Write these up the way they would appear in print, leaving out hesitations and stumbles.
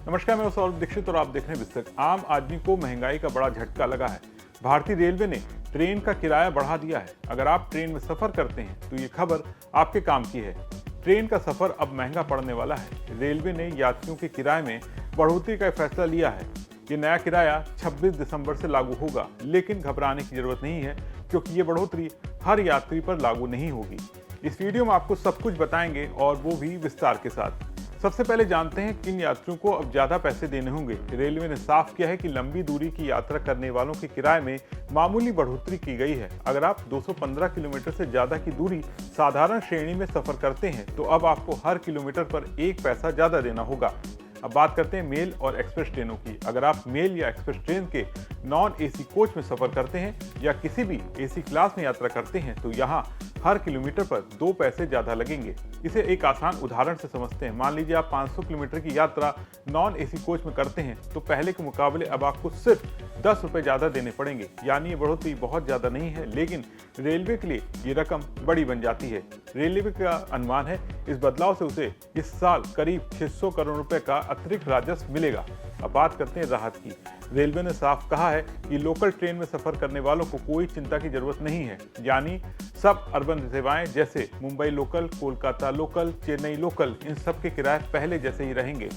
नमस्कार, मैं सौरभ दीक्षित और आप देख रहे हैं विस्तृत। आम आदमी को महंगाई का बड़ा झटका लगा है। भारतीय रेलवे ने ट्रेन का किराया बढ़ा दिया है। अगर आप ट्रेन में सफर करते हैं तो ये खबर आपके काम की है। ट्रेन का सफर अब महंगा पड़ने वाला है। रेलवे ने यात्रियों के किराए में बढ़ोतरी का फैसला लिया है। ये नया किराया 26 दिसंबर से लागू होगा, लेकिन घबराने की जरूरत नहीं है क्योंकि ये बढ़ोतरी हर यात्री पर लागू नहीं होगी। इस वीडियो में आपको सब कुछ बताएंगे और वो भी विस्तार के साथ। सबसे पहले जानते हैं किन यात्रियों को अब ज्यादा पैसे देने होंगे। रेलवे ने साफ किया है कि लंबी दूरी की यात्रा करने वालों के किराए में मामूली बढ़ोतरी की गई है। अगर आप 215 किलोमीटर से ज्यादा की दूरी साधारण श्रेणी में सफर करते हैं तो अब आपको हर किलोमीटर पर 1 पैसा ज्यादा देना होगा। अब बात करते हैं मेल और एक्सप्रेस ट्रेनों की। अगर आप मेल या एक्सप्रेस ट्रेन के नॉन एसी कोच में सफर करते हैं या किसी भी एसी क्लास में यात्रा करते हैं तो यहाँ हर किलोमीटर पर 2 पैसे ज्यादा लगेंगे। इसे एक आसान उदाहरण से समझते हैं। मान लीजिए आप 500 किलोमीटर की यात्रा नॉन एसी कोच में करते हैं तो पहले के मुकाबले अब आपको सिर्फ 10 रुपए ज्यादा देने पड़ेंगे। यानी ये बढ़ोतरी बहुत ज्यादा नहीं है, लेकिन रेलवे के लिए ये रकम बड़ी बन जाती है। रेलवे का अनुमान है इस बदलाव से उसे इस साल करीब 600 करोड़ रुपए का अतिरिक्त राजस्व मिलेगा। अब बात करते हैं राहत की। रेलवे ने साफ कहा है कि लोकल ट्रेन में सफर करने वालों को कोई चिंता की जरूरत नहीं है। यानी सब अर्बन सेवाएं जैसे Mumbai local, Kolkata local, Chennai local, इन सब के किराए पहले जैसे ही रहेंगे।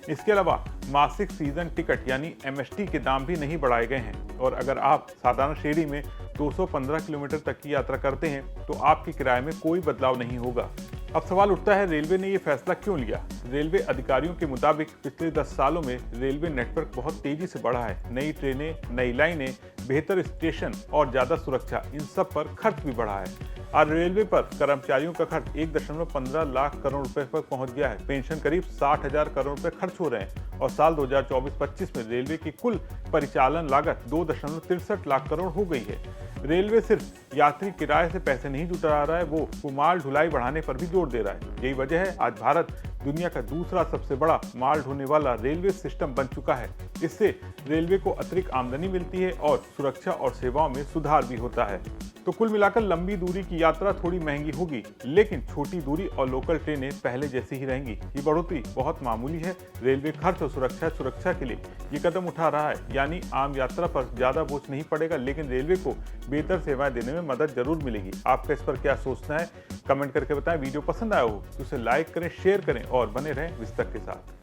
इसके अलावा मासिक सीजन टिकट यानी MST के दाम भी नहीं बढ़ाए गए हैं। और अगर आप साधारण श्रेणी में 215 किलोमीटर तक की यात्रा करते हैं तो आपके किराए में कोई बदलाव नहीं होगा। अब सवाल उठता है, रेलवे ने ये फैसला क्यों लिया? रेलवे अधिकारियों के मुताबिक पिछले 10 सालों में रेलवे नेटवर्क बहुत तेजी से बढ़ा है। नई ट्रेनें, नई लाइनें, बेहतर स्टेशन और ज्यादा सुरक्षा, इन सब पर खर्च भी बढ़ा है। और रेलवे पर कर्मचारियों का खर्च 1.15 लाख करोड़ रुपए पर पहुंच गया है। पेंशन करीब 60,000 करोड़ रुपए खर्च हो रहे हैं और साल 2024-25 में रेलवे की कुल परिचालन लागत 2.63 लाख करोड़ हो गई है। रेलवे सिर्फ यात्री किराए से पैसे नहीं जुटा रहा है, वो माल ढुलाई बढ़ाने पर भी जोर दे रहा है। यही वजह है आज भारत दुनिया का दूसरा सबसे बड़ा माल ढोने वाला रेलवे सिस्टम बन चुका है। इससे रेलवे को अतिरिक्त आमदनी मिलती है और सुरक्षा और सेवाओं में सुधार भी होता है। तो कुल मिलाकर लंबी दूरी की यात्रा थोड़ी महंगी होगी, लेकिन छोटी दूरी और लोकल ट्रेनें पहले जैसी ही रहेंगी। ये बढ़ोतरी बहुत मामूली है। रेलवे खर्च और सुरक्षा के लिए ये कदम उठा रहा है। यानी आम यात्रा पर ज्यादा बोझ नहीं पड़ेगा, लेकिन रेलवे को बेहतर सेवाएं देने में मदद जरूर मिलेगी। आपका इस पर क्या सोचना है, कमेंट करके बताएं। वीडियो पसंद आया हो तो उसे लाइक करें, शेयर करें और बने रहें विस्तृत के साथ।